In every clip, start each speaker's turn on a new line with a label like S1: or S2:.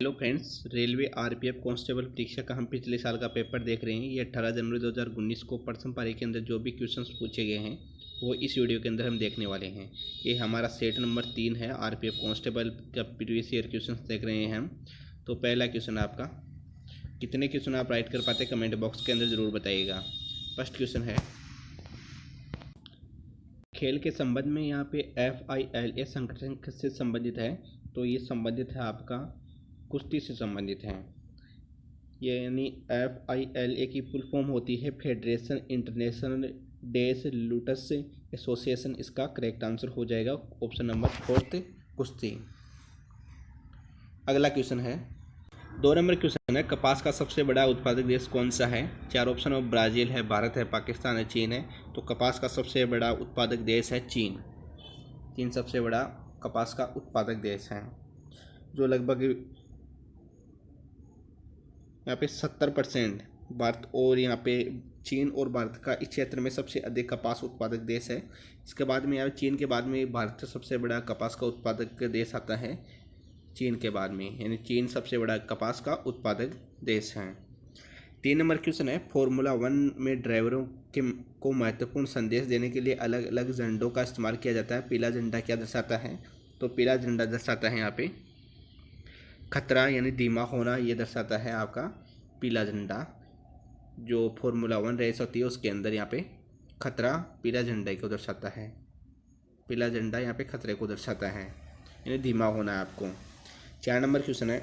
S1: Hello friends, railway RPF constable परीक्षा का हम पिछले साल का पेपर देख रहे हैं। ये 18 जनवरी 2019 को प्रथम पारी के अंदर जो भी क्वेश्चंस पूछे गए हैं वो इस वीडियो के अंदर हम देखने वाले हैं। ये हमारा सेट नंबर 3 है। आरपीएफ कांस्टेबल का प्रीवियस ईयर क्वेश्चंस देख रहे हैं हम। तो पहला क्वेश्चन आपका, कितने क्वेश्चन आप राइट कर पाते कमेंट बॉक्स के अंदर ज़रूर बताइएगा। फर्स्ट क्वेश्चन है, खेल के संबंध में यहाँ पे FILA संगठन से संबंधित है। तो ये संबंधित है आपका कुश्ती से संबंधित है। ये यानी FILA की फुल फॉर्म होती है फेडरेशन इंटरनेशनल डेस लूटस एसोसिएशन। इसका करेक्ट आंसर हो जाएगा ऑप्शन नंबर 4 कुश्ती। अगला क्वेश्चन है, 2 नंबर क्वेश्चन है, कपास का सबसे बड़ा उत्पादक देश कौन सा है? 4 ऑप्शन है, ब्राज़ील है, भारत है, पाकिस्तान है, चीन है। तो कपास का सबसे बड़ा उत्पादक देश है चीन। चीन सबसे बड़ा कपास का उत्पादक देश है, जो लगभग यहाँ पे 70% भारत और यहाँ पे चीन और भारत का इस क्षेत्र में सबसे अधिक कपास उत्पादक देश है। इसके बाद में यहाँ चीन के बाद में भारत सबसे बड़ा कपास का उत्पादक देश आता है चीन के बाद में, यानी चीन सबसे बड़ा कपास का उत्पादक देश है। 3 नंबर क्वेश्चन है, फॉर्मूला 1 में ड्राइवरों के को महत्वपूर्ण संदेश देने के लिए अलग अलग झंडों का इस्तेमाल किया जाता है। पीला झंडा क्या दर्शाता है? तो पीला झंडा दर्शाता है यहाँ पे खतरा यानी धीमा होना। ये दर्शाता है आपका पीला झंडा। जो फॉर्मूला 1 रेस होती है उसके अंदर यहाँ पे खतरा पीला झंडे को दर्शाता है। पीला झंडा यहाँ पे खतरे को दर्शाता है, यानी धीमा होना है आपको। 4 नंबर क्वेश्चन है,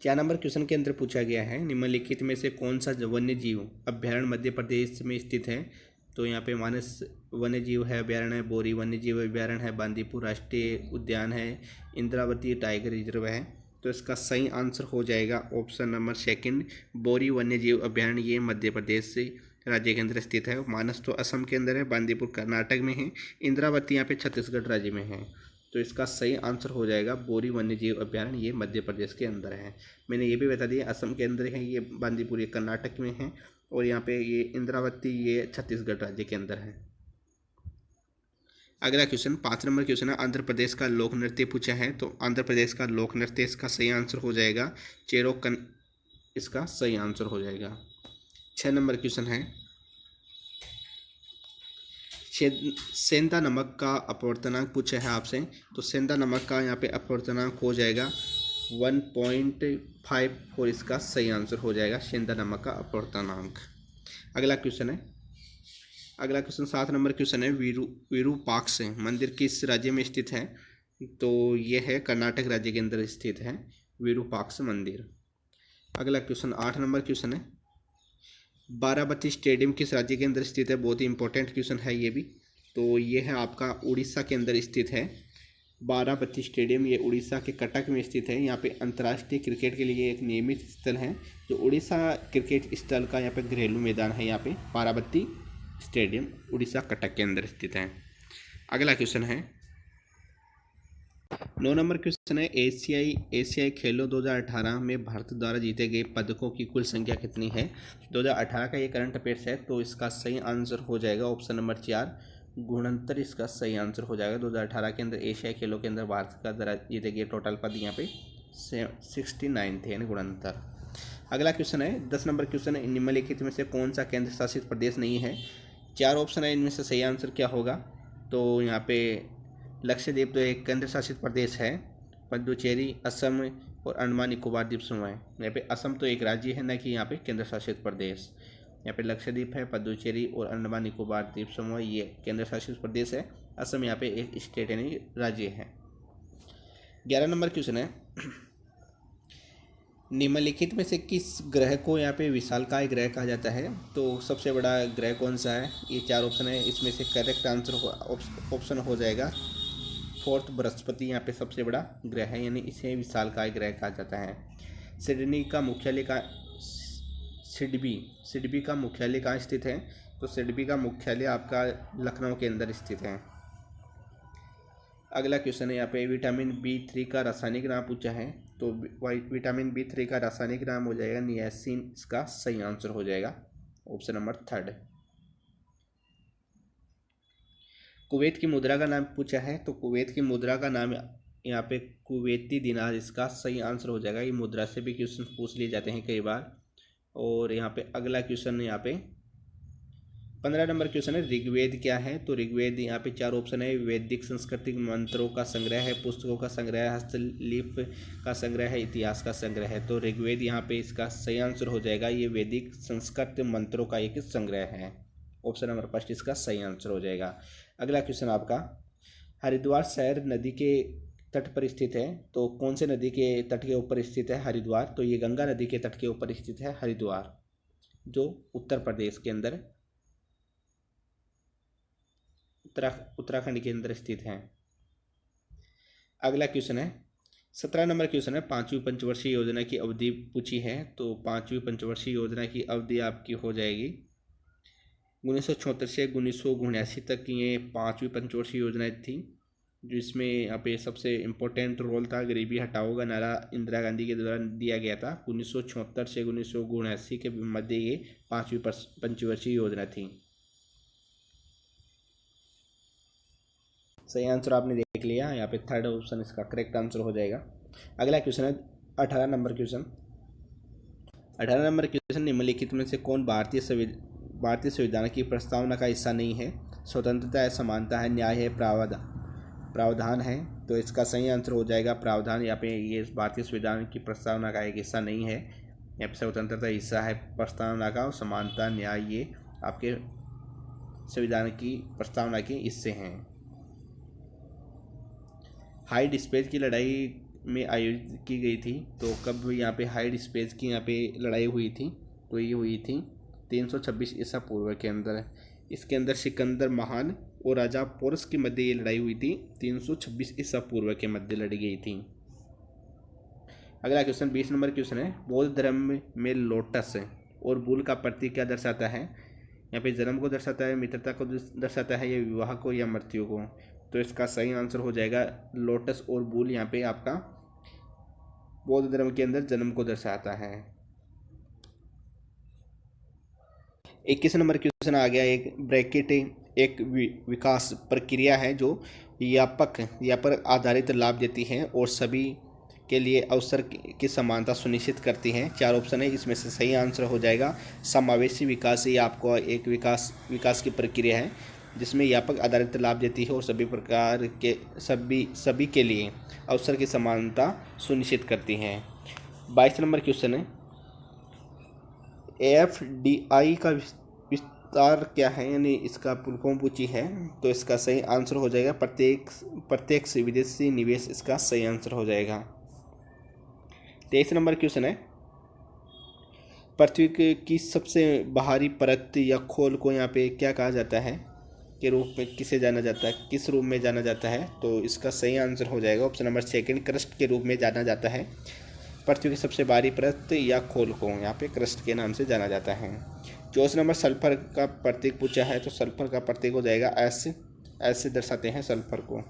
S1: 4 नंबर क्वेश्चन के अंदर पूछा गया है, निम्नलिखित में से कौन सा वन्य जीव अभ्यारण्य मध्य प्रदेश में स्थित है? तो यहाँ पे मानस वन्य जीव है अभ्यारण्य है, बोरी वन्य जीव अभ्यारण्य है, बांदीपुर राष्ट्रीय उद्यान है, इंद्रावती टाइगर रिजर्व है। तो इसका सही आंसर हो जाएगा ऑप्शन नंबर 2 बोरी वन्य जीव अभ्यारण्य। ये मध्य प्रदेश से राज्य के अंदर स्थित है। मानस तो असम के अंदर है, बांदीपुर कर्नाटक में है, इंद्रावती यहाँ पे छत्तीसगढ़ राज्य में है। तो इसका सही आंसर हो जाएगा बोरी वन्य जीव अभ्यारण्य। ये मध्य प्रदेश के अंदर है। मैंने ये भी बता दिया असम के अंदर है, ये बांदीपुर ये कर्नाटक में है, और यहाँ पे ये इंद्रावती ये छत्तीसगढ़ राज्य के अंदर है। अगला क्वेश्चन 5 नंबर क्वेश्चन है, आंध्र प्रदेश का लोक नृत्य पूछा है। तो आंध्र प्रदेश का लोक नृत्य इसका सही आंसर हो जाएगा चेरोकन। इसका सही आंसर हो जाएगा। 6 नंबर क्वेश्चन है, सेंधा नमक का अपवर्तनांक पूछा है आपसे। तो सेंधा नमक का यहाँ पे अपवर्तनांक हो जाएगा 1.54। इसका सही आंसर हो जाएगा सेंधा नमक का अपवर्तनांक। अगला क्वेश्चन है, अगला क्वेश्चन 7 नंबर क्वेश्चन है, विरूपाक्ष मंदिर किस राज्य में स्थित है? तो ये है कर्नाटक राज्य के अंदर स्थित है विरूपाक्ष मंदिर। अगला क्वेश्चन 8 नंबर क्वेश्चन है, बाराबती स्टेडियम किस राज्य के अंदर स्थित है? बहुत ही इंपॉर्टेंट क्वेश्चन है ये भी। तो ये है आपका उड़ीसा के अंदर स्थित है बाराबती स्टेडियम। ये उड़ीसा के कटक में स्थित है। यहाँ पे अंतर्राष्ट्रीय क्रिकेट के लिए एक नियमित स्थल है। जो उड़ीसा क्रिकेट स्थल का यहाँ पे घरेलू मैदान है, यहाँ पे बाराबती स्टेडियम उड़ीसा कटक के अंदर स्थित है। अगला क्वेश्चन है 9 नंबर क्वेश्चन है, एशियाई खेलों 2018 में भारत द्वारा जीते गए पदकों की कुल संख्या कितनी है? 2018 का ये करंट अफेयर्स है। तो इसका सही आंसर हो जाएगा ऑप्शन नंबर 4 गुणंतर। इसका सही आंसर हो जाएगा 2018 के अंदर एशियाई खेलों के अंदर भारत का द्वारा जीते गए टोटल पद यहाँ पे 69 थे, यानी गुणंतर। अगला क्वेश्चन है 10 नंबर क्वेश्चन है, निम्नलिखित में से कौन सा केंद्र शासित प्रदेश नहीं है? 4 ऑप्शन है, इनमें से सही आंसर क्या होगा? तो यहाँ पे लक्षद्वीप तो एक केंद्र शासित प्रदेश है, पुडुचेरी, असम और अंडमान निकोबार द्वीप समूह है। यहाँ पे असम तो एक राज्य है, न कि यहाँ पे केंद्र शासित प्रदेश। यहाँ पे लक्षद्वीप है, पुडुचेरी और अंडमान निकोबार द्वीप समूह ये केंद्र शासित प्रदेश है। असम यहाँ पे एक स्टेट यानी राज्य है। 11 नंबर क्वेश्चन है, निम्नलिखित में से किस ग्रह को यहाँ पे विशालकाय ग्रह कहा जाता है? तो सबसे बड़ा ग्रह कौन सा है? ये 4 ऑप्शन है, इसमें से करेक्ट आंसर ऑप्शन हो जाएगा 4 बृहस्पति। यहाँ पे सबसे बड़ा ग्रह है, यानी इसे विशालकाय ग्रह कहा जाता है। सिडनी का मुख्यालय का सिडबी का मुख्यालय कहाँ स्थित है? तो सिडबी का मुख्यालय आपका लखनऊ के अंदर स्थित है। अगला क्वेश्चन है, यहाँ पे विटामिन B3 का रासायनिक नाम पूछा है। तो विटामिन B3 का रासायनिक नाम हो जाएगा नियासिन। इसका सही आंसर हो जाएगा ऑप्शन नंबर 3। कुवैत की मुद्रा का नाम पूछा है, तो कुवैत की मुद्रा का नाम यहाँ पे कुवैती दिनार इसका सही आंसर हो जाएगा। ये मुद्रा से भी क्वेश्चन पूछ लिए जाते हैं कई बार। और यहाँ पे अगला क्वेश्चन यहाँ पे 15 नंबर क्वेश्चन है, ऋग्वेद क्या है? तो ऋग्वेद यहाँ पे 4 ऑप्शन है। वैदिक सांस्कृतिक मंत्रों का संग्रह है, पुस्तकों का संग्रह है, हस्तलिप का संग्रह है, इतिहास का संग्रह है। तो ऋग्वेद यहाँ पे इसका सही आंसर हो जाएगा। ये वैदिक संस्कृत मंत्रों का एक संग्रह है। ऑप्शन नंबर फर्स्ट इसका सही आंसर हो जाएगा। अगला क्वेश्चन आपका, हरिद्वार शहर नदी के तट पर स्थित है, तो कौन से नदी के तट के ऊपर स्थित है हरिद्वार? तो ये गंगा नदी के तट के ऊपर स्थित है हरिद्वार, जो उत्तर प्रदेश के अंदर उत्तराखंड के अंदर स्थित है। अगला क्वेश्चन है 17 नंबर क्वेश्चन है, 5वीं पंचवर्षीय योजना की अवधि पूछी है। तो 5वीं पंचवर्षीय योजना की अवधि आपकी हो जाएगी 1976 से 1979 तक की ये 5वीं पंचवर्षीय योजना थी, जिसमें यहाँ पे सबसे इम्पोर्टेंट रोल था गरीबी हटाओ का नारा इंदिरा गांधी के द्वारा दिया गया था। 1976 से 1979 के मध्य ये 5वीं पंचवर्षीय योजना थी। सही आंसर आपने देख लिया, यहाँ पे थर्ड ऑप्शन इसका करेक्ट आंसर हो जाएगा। अगला क्वेश्चन है 18 नंबर क्वेश्चन। 18 नंबर क्वेश्चन, निम्नलिखित में से कौन भारतीय संविधान की प्रस्तावना का हिस्सा नहीं है? स्वतंत्रता है, समानता है, न्याय है, प्रावधान है। तो इसका सही आंसर हो जाएगा प्रावधान। यहाँ पे ये भारतीय संविधान की प्रस्तावना का एक हिस्सा नहीं है। यहाँ पे स्वतंत्रता हिस्सा है प्रस्तावना का, और समानता, न्याय ये आपके संविधान की प्रस्तावना के हिस्से हैं। हाइड स्पेस की लड़ाई में आयोजित की गई थी, तो कब यहाँ पे हाइड स्पेस की यहाँ पे लड़ाई हुई थी? तो ये हुई थी 326 ईसा पूर्व के अंदर। इसके अंदर सिकंदर महान और राजा पोरस के मध्य ये लड़ाई हुई थी, 326 ईसा पूर्व के मध्य लड़ी गई थी। अगला क्वेश्चन 20 नंबर क्वेश्चन है, बौद्ध धर्म में लोटस और बुल का प्रतीक क्या दर्शाता है? यहाँ पे जन्म को दर्शाता है, मित्रता को दर्शाता है, या विवाह को, या मृत्यु को? तो इसका सही आंसर हो जाएगा लोटस और बुल यहाँ पे आपका बौद्ध धर्म के अंदर जन्म को दर्शाता है। 21 नंबर क्वेश्चन आ गया, एक ब्रैकेट एक विकास प्रक्रिया है जो व्यापक या पर आधारित लाभ देती है और सभी के लिए अवसर की समानता सुनिश्चित करती हैं। 4 ऑप्शन है, इसमें से सही आंसर हो जाएगा समावेशी विकास। ये आपको एक विकास की प्रक्रिया है जिसमें व्यापक आधारित लाभ देती है और सभी प्रकार के सभी के लिए अवसर की समानता सुनिश्चित करती हैं। 22 नंबर क्वेश्चन है, AFDI का विस्तार क्या है, यानी इसका फुल फॉर्म पूछी है। तो इसका सही आंसर हो जाएगा प्रत्यक्ष विदेशी निवेश, इसका सही आंसर हो जाएगा। 23 नंबर क्वेश्चन है, पृथ्वी की सबसे बाहरी परत या खोल को यहाँ पे क्या कहा जाता है के रूप में किसे जाना जाता है, किस रूप में जाना जाता है? तो इसका सही आंसर हो जाएगा ऑप्शन नंबर सेकंड, क्रस्ट के रूप में जाना जाता है। पृथ्वी की सबसे बाहरी परत या खोल को यहाँ पे क्रस्ट के नाम से जाना जाता है। 24 नंबर सल्फर का प्रतीक पूछा है, तो सल्फर का प्रतीक हो जाएगा एस। ऐसे दर्शाते हैं सल्फर को।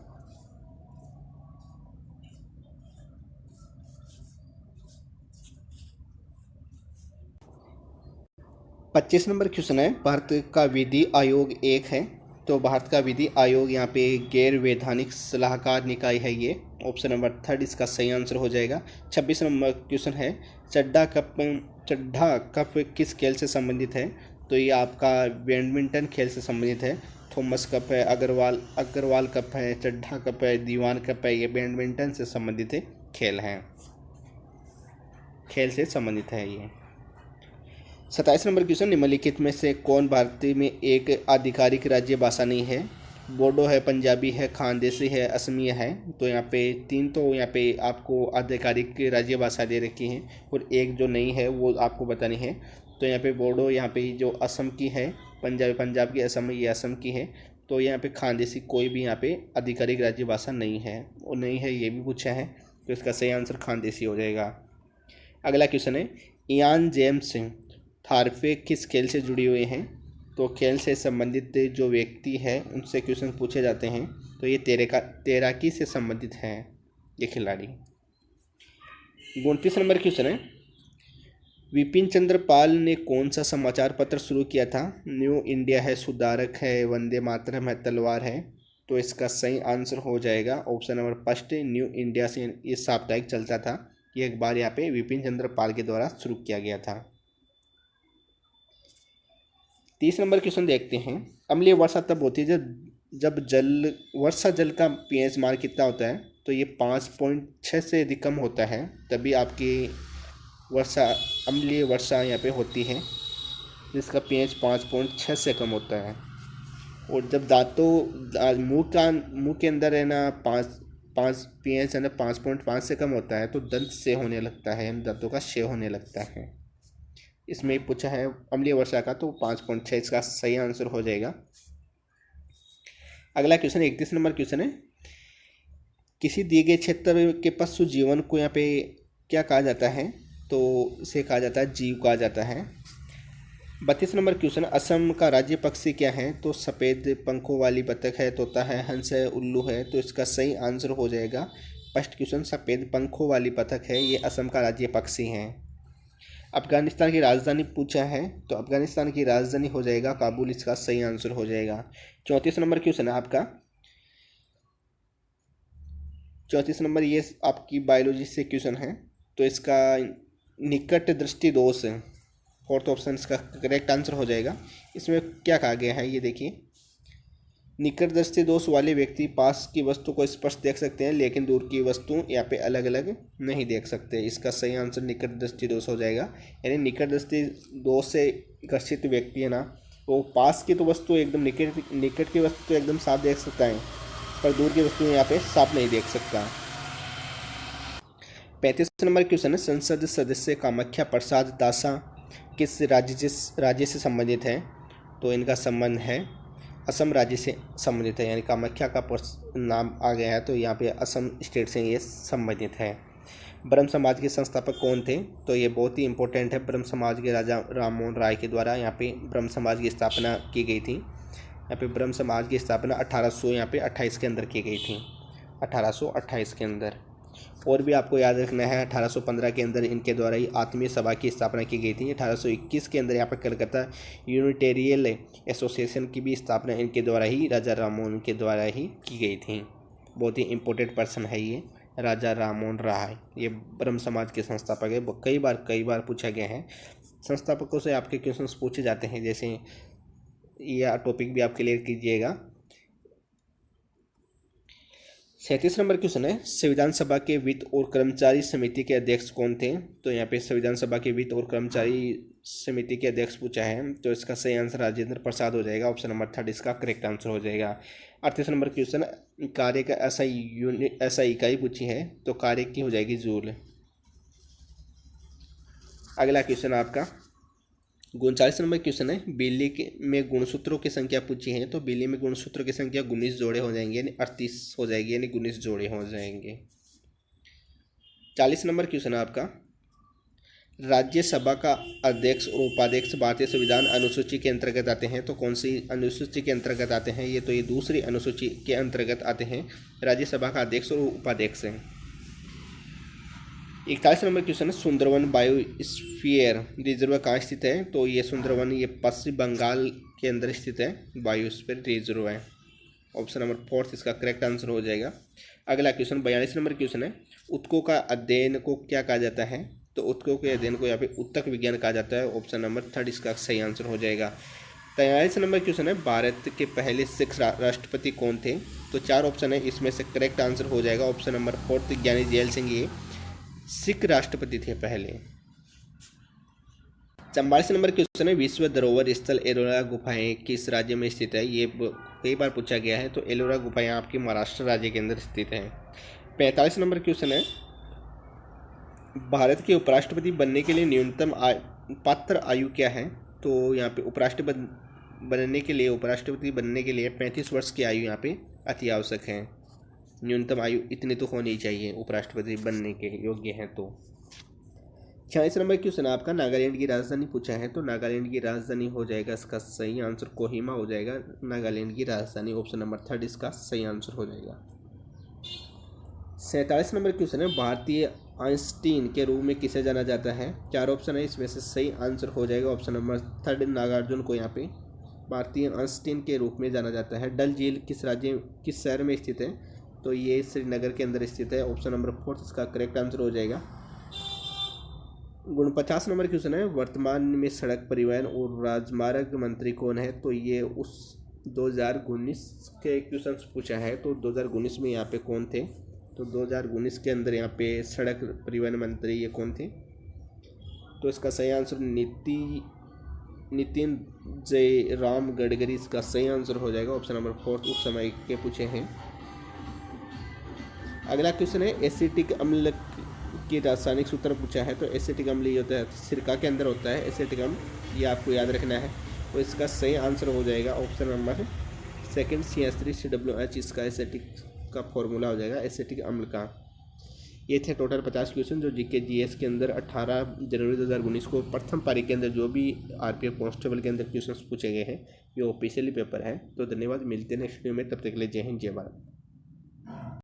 S1: 25 नंबर क्वेश्चन है, भारत का विधि आयोग एक है। तो भारत का विधि आयोग यहाँ पे गैर वैधानिक सलाहकार निकाय है ये। ऑप्शन नंबर थर्ड इसका सही आंसर हो जाएगा। 26 नंबर क्वेश्चन है, चड्ढा कप किस खेल से संबंधित है? तो ये आपका बैडमिंटन खेल से संबंधित है। थॉमस कप है, अग्रवाल कप है, चड्ढा कप है, दीवान कप है, ये बैडमिंटन से संबंधित खेल से संबंधित है ये। 27 नंबर क्वेश्चन, निम्नलिखित में से कौन भारतीय में एक आधिकारिक राज्य भाषा नहीं है? बोडो है, पंजाबी है, खानदेशी है, असमिया है। तो यहाँ पे 3 तो यहाँ पे आपको आधिकारिक राज्य भाषा दे रखी हैं और एक जो नहीं है वो आपको बतानी है। तो यहाँ पे बोडो यहाँ पे जो असम की है, पंजाब की असम, ये असम की है। तो यहाँ पे खानदेशी कोई भी यहाँ पे आधिकारिक राज्य भाषा नहीं है, और नहीं है ये भी पूछा है, तो इसका सही आंसर खानदेशी हो जाएगा। अगला क्वेश्चन है, इयान जेम्स थारवे किस खेल से जुड़े हुए हैं? तो खेल से संबंधित जो व्यक्ति है उनसे क्वेश्चन पूछे जाते हैं। तो ये तैराकी से संबंधित है ये खिलाड़ी। 29 नंबर क्वेश्चन है, विपिन चंद्र पाल ने कौन सा समाचार पत्र शुरू किया था? न्यू इंडिया है, सुधारक है, वंदे मातरम है, तलवार है। तो इसका सही आंसर हो जाएगा option number first, new India से ये साप्ताहिक चलता था। ये एक बार यहाँ पे विपिन चंद्र पाल के द्वारा शुरू किया गया था। 30 नंबर क्वेश्चन देखते हैं। अम्लीय वर्षा तब होती है जब वर्षा जल का पीएच मान कितना होता है, तो ये 5.6 से अधिक कम होता है, तभी आपकी अम्लीय वर्षा यहाँ पे होती है, जिसका पीएच 5.6 से कम होता है। और जब मुंह के अंदर है ना 5 पीएच है ना 5.5 से कम होता है, तो दंत क्षय होने लगता है, दांतों का क्षय होने लगता है। इसमें पूछा है अम्लीय वर्षा का, तो 5.6 इसका सही आंसर हो जाएगा। अगला क्वेश्चन 31 नंबर क्वेश्चन है। किसी दिए गए क्षेत्र के पशु जीवन को यहाँ पे क्या कहा जाता है, तो इसे कहा जाता है जीव कहा जाता है। 32 नंबर क्वेश्चन, असम का राज्य पक्षी क्या है, तो सफ़ेद पंखों वाली बतख है, तोता है, हंस है, उल्लू है, तो इसका सही आंसर हो जाएगा फर्स्ट क्वेश्चन, सफ़ेद पंखों वाली बतख है, ये असम का राज्य पक्षी है। अफगानिस्तान की राजधानी पूछा है, तो अफगानिस्तान की राजधानी हो जाएगा काबुल, इसका सही आंसर हो जाएगा। 34 नंबर क्वेश्चन है आपका। 34 नंबर ये आपकी बायोलॉजी से क्वेश्चन है, तो इसका निकट दृष्टि दोष है, फोर्थ ऑप्शन इसका करेक्ट आंसर हो जाएगा। इसमें क्या कहा गया है ये देखिए, निकट दृष्टि दोष वाले व्यक्ति पास की वस्तु को स्पष्ट देख सकते हैं, लेकिन दूर की वस्तु यहाँ पे अलग अलग नहीं देख सकते। इसका सही आंसर निकट दृष्टि दोष हो जाएगा। यानी निकट दृष्टि दोष से ग्रसित व्यक्ति है ना, वो पास की तो वस्तु एकदम निकट की वस्तु तो एकदम साफ देख सकता है, पर दूर की वस्तु यहाँ पे साफ नहीं देख सकता। 35 नंबर क्वेश्चन है, संसद सदस्य कामाख्या प्रसाद दासा किस राज्य से संबंधित है, तो इनका संबंध है असम राज्य से संबंधित है। यानी कामाख्या का नाम आ गया है, तो यहाँ पे असम स्टेट से ये संबंधित है। ब्रह्म समाज के संस्थापक कौन थे, तो ये बहुत ही इंपॉर्टेंट है। ब्रह्म समाज के राजा राम मोहन राय के द्वारा यहाँ पे ब्रह्म समाज की स्थापना की गई थी। यहाँ पे ब्रह्म समाज की स्थापना 1828 के अंदर की गई थी, 1828 के अंदर। और भी आपको याद रखना है 1815 के अंदर इनके द्वारा ही आत्मीय सभा की स्थापना की गई थी। 1821 के अंदर यहाँ पर कलकत्ता यूनिटेरियल एसोसिएशन की भी स्थापना इनके द्वारा ही, राजा राममोहन के द्वारा ही की गई थी। बहुत ही इम्पोर्टेंट पर्सन है ये राजा राममोहन राय, ये ब्रह्म समाज के संस्थापक है। कई बार पूछा गया है, संस्थापकों से आपके क्वेश्चंस पूछे जाते हैं, जैसे यह टॉपिक भी आप क्लियर कीजिएगा। 37 नंबर क्वेश्चन है, संविधान सभा के वित्त और कर्मचारी समिति के अध्यक्ष कौन थे, तो यहाँ पे संविधान सभा के वित्त और कर्मचारी समिति के अध्यक्ष पूछा है, तो इसका सही आंसर राजेंद्र प्रसाद हो जाएगा, ऑप्शन नंबर 3 इसका करेक्ट आंसर हो जाएगा। 38 नंबर क्वेश्चन, कार्य का ऐसा इकाई पूछी है, तो कार्य की हो जाएगी जूल। अगला क्वेश्चन आपका 39 नंबर क्वेश्चन है, बिल्ली में गुणसूत्रों की संख्या पूछी है, तो बिल्ली में गुणसूत्रों की संख्या 19 जोड़े हो जाएंगे, यानी 38 हो जाएगी, यानी 19 जोड़े हो जाएंगे। 40 नंबर क्वेश्चन है आपका, राज्यसभा का अध्यक्ष और उपाध्यक्ष भारतीय संविधान अनुसूची के अंतर्गत आते हैं, तो कौन सी अनुसूची के अंतर्गत आते हैं, ये दूसरी अनुसूची के अंतर्गत आते हैं। राज्यसभा का अध्यक्ष और उपाध्यक्ष हैं। 41 नंबर क्वेश्चन है, सुंदरवन बायोस्फीयर रिजर्व कहाँ स्थित है, तो ये सुंदरवन ये पश्चिम बंगाल के अंदर स्थित है, बायोस्फीयर रिजर्व है, ऑप्शन नंबर 4 इसका करेक्ट आंसर हो जाएगा। अगला क्वेश्चन 42 नंबर क्वेश्चन है, उत्तकों का अध्ययन को क्या कहा जाता है, तो उत्तकों के अध्ययन को यहाँ पे उत्तक विज्ञान कहा जाता है, ऑप्शन नंबर 3 इसका सही आंसर हो जाएगा। 43 नंबर क्वेश्चन है, भारत के पहले सिख राष्ट्रपति कौन थे, तो 4 ऑप्शन है, इसमें से करेक्ट आंसर हो जाएगा ऑप्शन नंबर 4 ज्ञानी जैल सिंह, ये सिख राष्ट्रपति थे पहले। 44 नंबर क्वेश्चन है, विश्व धरोहर स्थल एलोरा गुफाएं किस राज्य में स्थित है, ये कई बार पूछा गया है, तो एलोरा गुफाएं आपके महाराष्ट्र राज्य के अंदर स्थित है। 45 नंबर क्वेश्चन है, भारत के उपराष्ट्रपति बनने के लिए न्यूनतम पात्र आयु क्या है, तो यहाँ पे उपराष्ट्रपति बनने के लिए 35 वर्ष की आयु यहाँ पे अति आवश्यक है। न्यूनतम आयु इतनी तो होनी चाहिए उपराष्ट्रपति बनने के योग्य हैं। तो 46 नंबर क्वेश्चन आपका, नागालैंड की राजधानी पूछा है, तो नागालैंड की राजधानी हो जाएगा इसका सही आंसर कोहिमा हो जाएगा, नागालैंड की राजधानी, ऑप्शन नंबर 3 इसका सही आंसर हो जाएगा। 47 नंबर क्वेश्चन है, भारतीय आइंस्टीन के रूप में किसे जाना जाता है, 4 ऑप्शन है, इसमें से सही आंसर हो जाएगा ऑप्शन नंबर 3 नागार्जुन को यहाँ पे भारतीय आइंस्टीन के रूप में जाना जाता है। डल झील किस शहर में स्थित है? तो ये श्रीनगर के अंदर स्थित है। ऑप्शन नंबर 4 इसका करेक्ट आंसर हो जाएगा। 49 नंबर क्वेश्चन है, वर्तमान में सड़क परिवहन और राजमार्ग मंत्री कौन है? तो ये उस 2019 के क्वेश्चन पूछा है। तो 2019 में यहाँ पे कौन थे? तो 2019 के अंदर यहाँ पे सड़क परिवहन मंत्री ये कौन थे? तो इसका सही आंसर नितिन जयराम गडकरी इसका सही आंसर हो जाएगा। ऑप्शन नंबर 4 उस समय के पूछे हैं। अगला क्वेश्चन है, एसिटिक अम्ल की रासायनिक सूत्र पूछा है। तो एसिटिक अम्ल ये होता है सिरका के अंदर होता है एसिटिक अम्ल, ये आपको याद रखना है। तो इसका सही आंसर हो जाएगा ऑप्शन नंबर 2 CH3COOH इसका एसिटिक का फॉर्मूला हो जाएगा एसिटिक अम्ल का। ये थे टोटल 50 क्वेश्चन जो जीके जीएस के अंदर 18 जनवरी 2019 को प्रथम पारी के अंदर जो भी आरपीएफ कांस्टेबल के अंदर क्वेश्चन पूछे गए हैं, ये ऑफिशियली पेपर है। तो धन्यवाद, मिलते हैं नेक्स्ट वीडियो में, तब तक के लिए जय हिंद जय भारत।